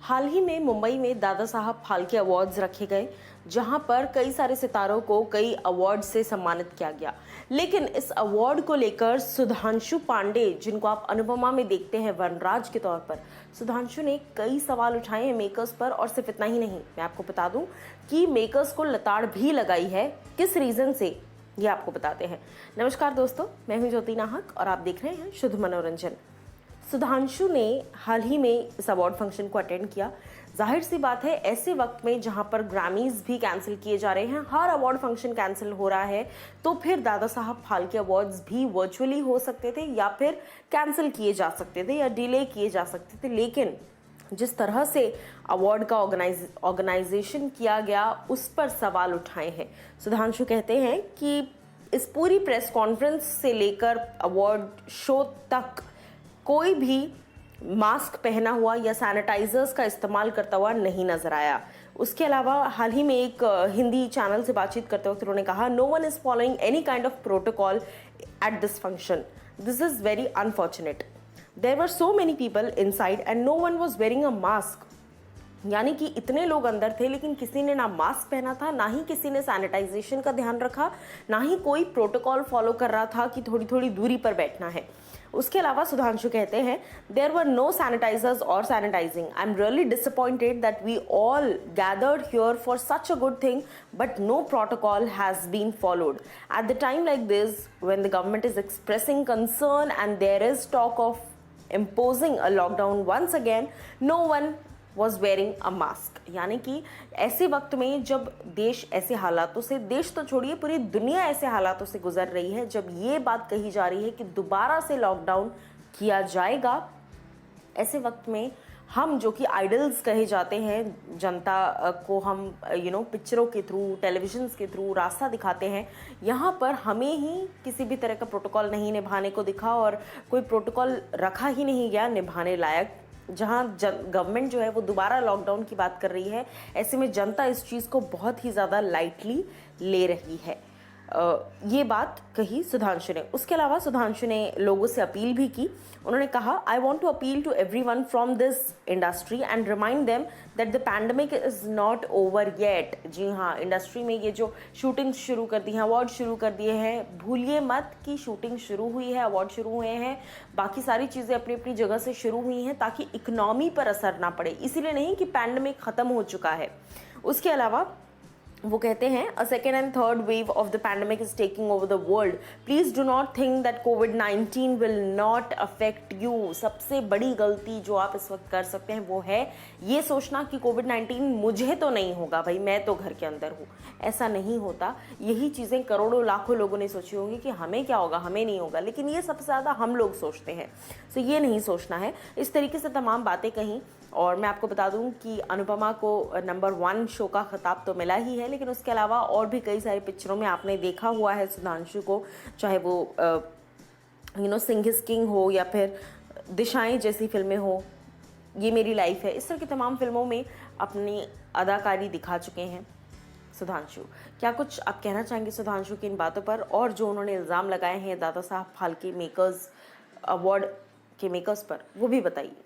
हाल ही में मुंबई में दादा साहब फाल्के अवार्ड्स रखे गए, जहां पर कई सारे सितारों को कई अवार्ड से सम्मानित किया गया। लेकिन इस अवार्ड को लेकर सुधांशु पांडे, जिनको आप अनुपमा में देखते हैं वनराज के तौर पर, सुधांशु ने कई सवाल उठाए हैं मेकर्स पर। और सिर्फ इतना ही नहीं, मैं आपको बता दूं कि मेकर्स को लताड़ भी लगाई है। किस रीजन से, ये आपको बताते हैं। नमस्कार दोस्तों, मैं हूं ज्योति नाहक और आप देख रहे हैं शुद्ध मनोरंजन। सुधांशु ने हाल ही में इस अवार्ड फंक्शन को अटेंड किया। जाहिर सी बात है, ऐसे वक्त में जहां पर ग्रैमीज भी कैंसिल किए जा रहे हैं, हर अवार्ड फंक्शन कैंसिल हो रहा है, तो फिर दादा साहब फाल्के अवार्ड्स भी वर्चुअली हो सकते थे या फिर कैंसिल किए जा सकते थे या डिले किए जा सकते थे। लेकिन जिस तरह से अवार्ड का ऑर्गेनाइजेशन किया गया, उस पर सवाल उठाए हैं। सुधांशु कहते हैं कि इस पूरी प्रेस कॉन्फ्रेंस से लेकर अवार्ड शो तक कोई भी मास्क पहना हुआ या सैनिटाइजर्स का इस्तेमाल करता हुआ नहीं नजर आया। उसके अलावा हाल ही में एक हिंदी चैनल से बातचीत करते वक्त उन्होंने कहा, no one is following any kind of protocol at this function, this is very unfortunate, there were so many people inside and no one was wearing a mask. यानी कि इतने लोग अंदर थे, लेकिन किसी ने ना मास्क पहना था, ना ही किसी ने सैनिटाइजेशन का ध्यान रखा, ना ही कोई प्रोटोकॉल फॉलो कर रहा था कि थोड़ी थोड़ी दूरी पर बैठना है। उसके अलावा सुधांशु कहते हैं, देयर वर नो सैनिटाइजर्स और sanitising. I am really disappointed that we all gathered here for such a good thing, but no protocol has been followed at the time like this when the government is expressing concern and there is talk of imposing a lockdown once again, no one was wearing a mask। यानी कि ऐसे वक्त में जब देश ऐसे हालातों से, देश तो छोड़िए पूरी दुनिया ऐसे हालातों से गुजर रही है, जब ये बात कही जा रही है कि दोबारा से लॉकडाउन किया जाएगा, ऐसे वक्त में हम जो कि आइडल्स कहे जाते हैं, जनता को हम पिक्चरों के थ्रू, टेलीविजन के थ्रू रास्ता दिखाते हैं, यहाँ पर हमें ही किसी भी तरह का प्रोटोकॉल नहीं निभाने को दिखा और कोई प्रोटोकॉल रखा ही नहीं गया निभाने लायक। जहाँ गवर्नमेंट जो है वो दोबारा लॉकडाउन की बात कर रही है, ऐसे में जनता इस चीज़ को बहुत ही ज़्यादा लाइटली ले रही है। ये बात कही सुधांशु ने। उसके अलावा सुधांशु ने लोगों से अपील भी की। उन्होंने कहा, I want to appeal to everyone from this industry and remind them that the pandemic is not over yet. जी हाँ, इंडस्ट्री में ये जो शूटिंग शुरू कर दी है, अवार्ड शुरू कर दिए हैं, भूलिए मत कि शूटिंग शुरू हुई है, अवार्ड शुरू हुए हैं, बाकी सारी चीज़ें अपनी अपनी जगह से शुरू हुई हैं ताकि इकनॉमी पर असर ना पड़े, इसीलिए नहीं कि पैंडमिक ख़त्म हो चुका है। उसके अलावा वो कहते हैं, a second and third wave of the pandemic is taking over the world, please do not think that covid will not affect you. सबसे बड़ी गलती जो आप इस वक्त कर सकते हैं वो है ये सोचना कि कोविड-19 मुझे तो नहीं होगा, भाई मैं तो घर के अंदर हूँ। ऐसा नहीं होता। यही चीज़ें करोड़ों लाखों लोगों ने सोची होंगी कि हमें क्या होगा, हमें नहीं होगा, लेकिन ये सबसे ज़्यादा हम लोग सोचते हैं। सो ये नहीं सोचना है। इस तरीके से तमाम बातें कहीं। और मैं आपको बता दूं कि अनुपमा को नंबर 1 शो का खिताब तो मिला ही है, लेकिन उसके अलावा और भी कई सारी पिक्चरों में आपने देखा हुआ है सुधांशु को, चाहे वो सिंह इज किंग हो या फिर दिशाएं जैसी फिल्में हो, ये मेरी लाइफ है, इस तरह की तमाम फिल्मों में अपनी अदाकारी दिखा चुके हैं सुधांशु। क्या कुछ आप कहना चाहेंगे सुधांशु की इन बातों पर, और जो उन्होंने इल्ज़ाम लगाए हैं दादा साहब फाल्के मेकर्स अवार्ड के मेकर्स पर, वो भी बताइए।